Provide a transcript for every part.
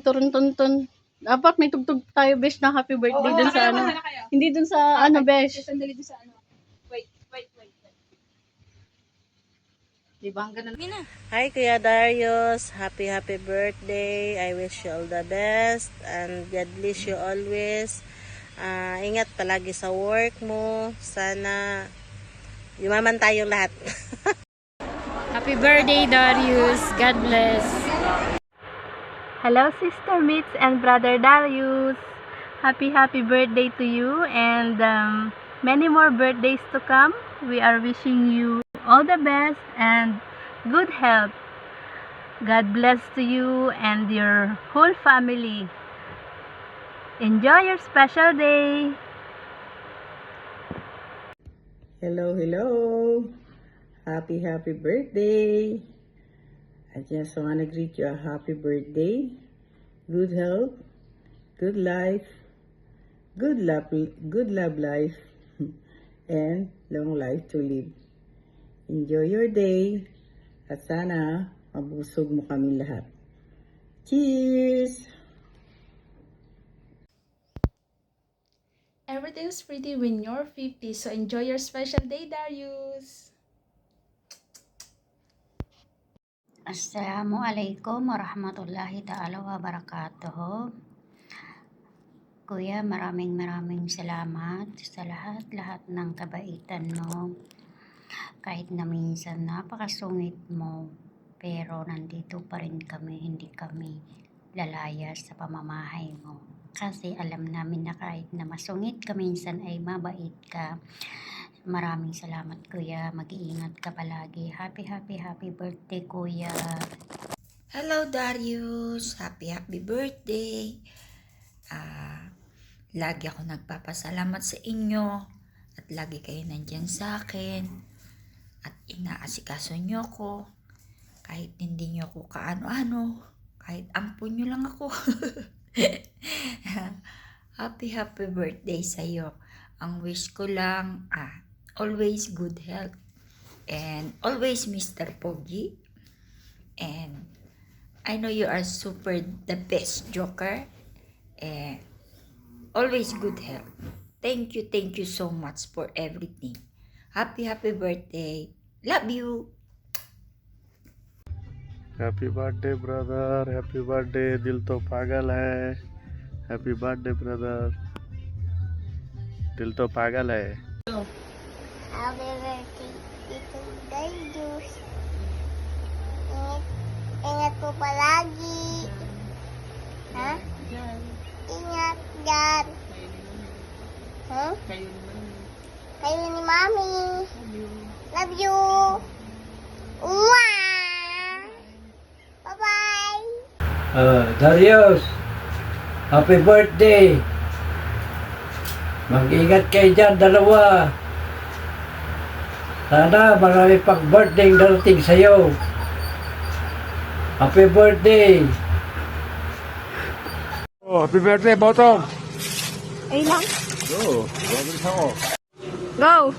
turun-tuntun. Dapat may tugtog tayo, besh, na happy birthday dun sa ano. Hindi dun sa ano, besh. Sandali dun sa ano. Wait. Diba ang ganun? Hi Kuya Darius, happy birthday. I wish you all the best and God bless you always. Ingat palagi sa work mo. Sana yumaman tayong lahat. Happy birthday, Darius. God bless. Hello, Sister Mitz and Brother Darius. Happy birthday to you and many more birthdays to come. We are wishing you all the best and good health. God bless to you and your whole family. Enjoy your special day. Hello. Happy birthday. I just want to greet you a happy birthday. Good health, good life, good love life, and long life to live. Enjoy your day at sana mabusog mo kami lahat. Cheers! Everything's pretty when you're 50, so enjoy your special day, Darius. Assalamualaikum warahmatullahi ta'ala wabarakatuh. Kuya, maraming salamat sa lahat ng kabaitan mo. Kahit na minsan napakasungit mo, pero nandito pa rin kami, hindi kami lalayas sa pamamahay mo. Kasi alam namin na kahit na masungit ka minsan ay mabait ka. Maraming salamat Kuya, mag-iingat ka palagi. Happy birthday Kuya. Hello Darius, happy birthday. Lagi ako nagpapasalamat sa inyo at lagi kayo nandyan sa akin at inaasikaso nyo ko kahit hindi nyo ko kaano-ano, kahit ampun nyo lang ako. Happy birthday sa'yo. Ang wish ko lang, always good health and always Mr. Pogi, and I know you are super the best joker and always good health. Thank you so much for everything. Happy birthday. Love you. Happy birthday brother, happy birthday, दिल तो पागल है. Happy birthday brother, दिल तो पागल है. Happy birthday, Tito Darius. Ingat po palagi. Ha? Ingat dyan. Ha? Kayo ni Mami. Love you. Bye-bye. Darius, happy birthday. Mag-ingat kayo dyan, dalawa. Sana marami pang birthday darating sa'yo. Happy birthday. Happy birthday, Bottom. Ay lang. Go. Go.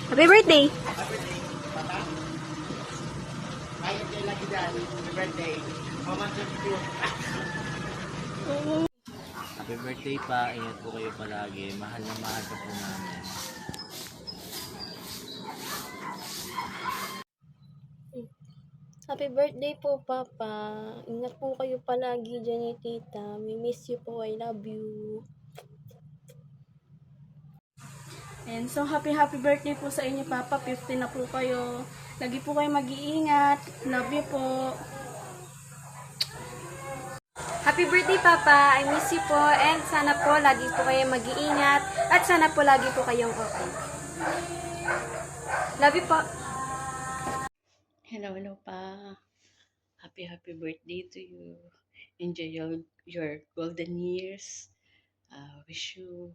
Happy birthday. Happy birthday pa, ingat po kayo palagi. Mahal na mahal ka po namin. Happy birthday po, Papa. Ingat po kayo palagi dyan ni Tita. We miss you po. I love you. And so, happy birthday po sa inyo, Papa. 50 na po kayo. Lagi po kayo mag-iingat. Love you po. Happy birthday, Papa. I miss you po. And sana po lagi po kayo mag-iingat. At sana po lagi po kayong okay. Love you po. Hello pa. Happy birthday to you. Enjoy your golden years. Wish you